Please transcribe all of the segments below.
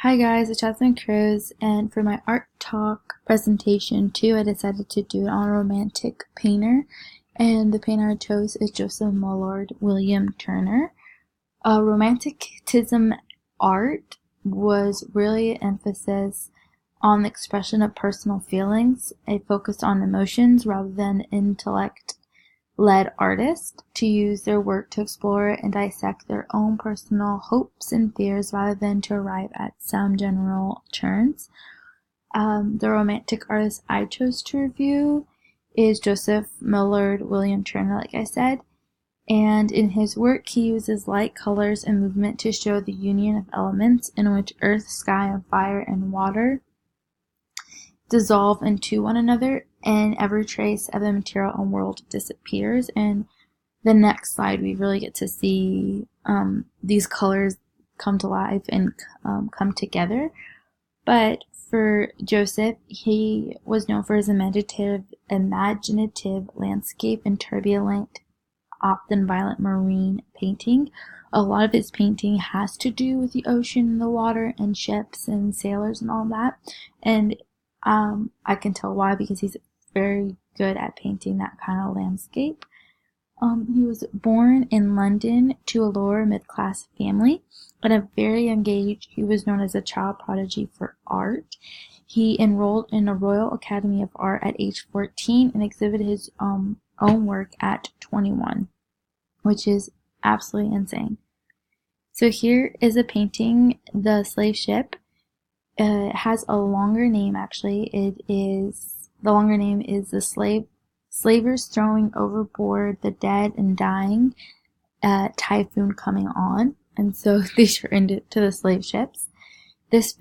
Hi guys, it's Jasmine Cruz, and for my art talk presentation too, I decided to do it on a romantic painter, and the painter I chose is Joseph Millard William Turner. Romanticism art was really an emphasis on the expression of personal feelings. It focused on emotions rather than intellect led artists to use their work to explore and dissect their own personal hopes and fears rather than to arrive at some general terms. The romantic artist I chose to review is Joseph Millard William Turner, like I said. And in his work, he uses light, colors, and movement to show the union of elements in which earth, sky, and fire and water dissolve into one another, and every trace of the material and world disappears. And the next slide, we really get to see these colors come to life and come together. But for Joseph, he was known for his imaginative landscape and turbulent, often violent marine painting. A lot of his painting has to do with the ocean and the water and ships and sailors and all that. And I can tell why, because he's very good at painting that kind of landscape. He was born in London to a lower mid-class family. At a very young age, he was known as a child prodigy for art. He enrolled in the Royal Academy of Art at age 14 and exhibited his own work at 21, which is absolutely insane. So here is a painting, The Slave Ship. It has a longer name, actually. The longer name is The Slavers Throwing Overboard the Dead and Dying, Typhoon Coming On. And so they shortened it to The Slave Ships. This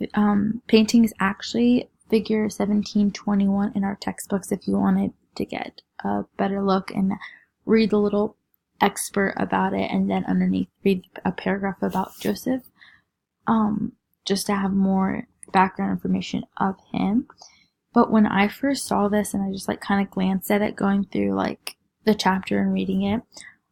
painting is actually figure 1721 in our textbooks if you wanted to get a better look and read the little expert about it, and then underneath read a paragraph about Joseph, just to have more background information of him. But when I first saw this and I just kind of glanced at it, going through the chapter and reading it,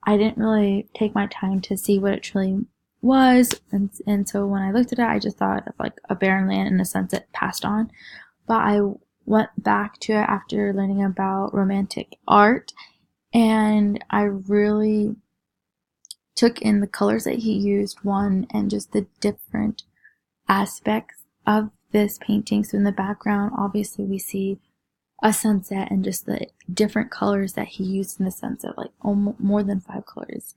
I didn't really take my time to see what it truly was. And so when I looked at it, I just thought of a barren land in a sense that passed on. But I went back to it after learning about romantic art, and I really took in the colors that he used, and just the different aspects of this painting. So in the background, obviously we see a sunset and just the different colors that he used in the sunset, more than 5 colors.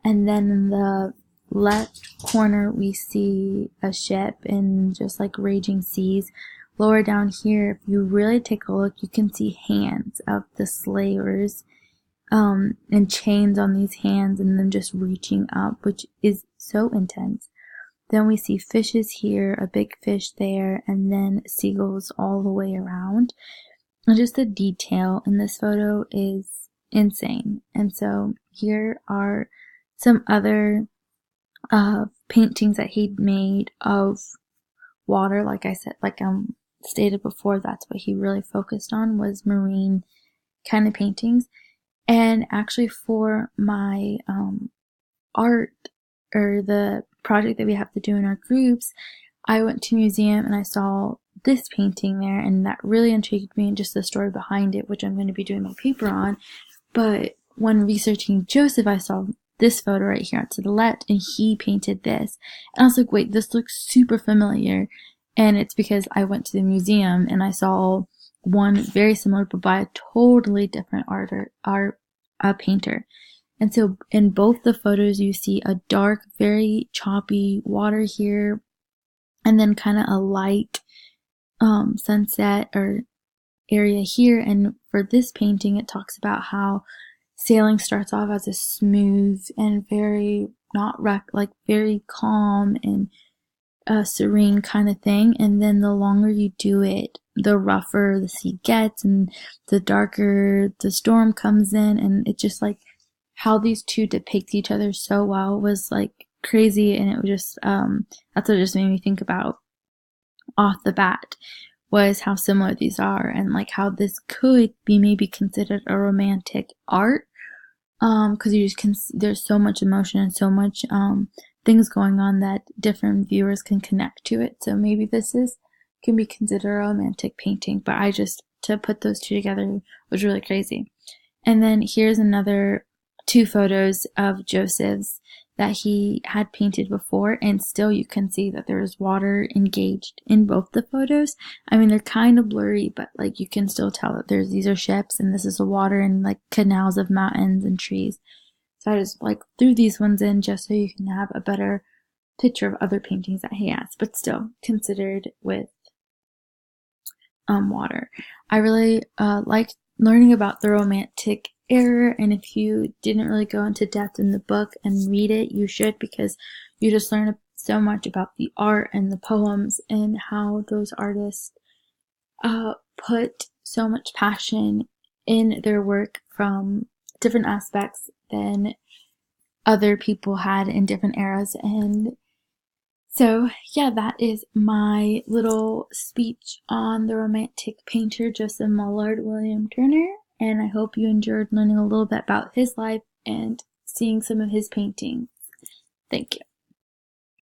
And then in the left corner, we see a ship and just raging seas. Lower down here, if you really take a look, you can see hands of the slavers, and chains on these hands and them just reaching up, which is so intense. Then we see fishes here, a big fish there, and then seagulls all the way around. And just the detail in this photo is insane. And so here are some other paintings that he'd made of water. Like I said, stated before, that's what he really focused on, was marine kind of paintings. And actually for my art, or the project that we have to do in our groups, I went to a museum and I saw this painting there, and that really intrigued me, and just the story behind it, which I'm going to be doing my paper on. But when researching Joseph, I saw this photo right here to the left, and he painted this. And I was like, wait, this looks super familiar. And it's because I went to the museum and I saw one very similar but by a totally different painter. And so in both the photos, you see a dark, very choppy water here, and then kind of a light sunset or area here. And for this painting, it talks about how sailing starts off as a smooth and very very calm and serene kind of thing. And then the longer you do it, the rougher the sea gets and the darker the storm comes in. And it's just how these two depict each other so well was crazy. And it was just that's what it just made me think about off the bat, was how similar these are, and how this could be maybe considered a romantic art, because you just there's so much emotion and so much things going on that different viewers can connect to it. So maybe can be considered a romantic painting, but to put those two together was really crazy. And then here's another 2 photos of Joseph's that he had painted before, and still you can see that there is water engaged in both the photos. I mean, they're kind of blurry, but like you can still tell that these are ships and this is the water and like canals of mountains and trees. So I just like threw these ones in just so you can have a better picture of other paintings that he has, but still considered with water. I really liked learning about the Romantic era, and if you didn't really go into depth in the book and read it, you should, because you just learn so much about the art and the poems and how those artists put so much passion in their work from different aspects than other people had in different eras. And so, yeah, that is my little speech on the Romantic painter Joseph Millard William Turner, and I hope you enjoyed learning a little bit about his life and seeing some of his paintings. Thank you.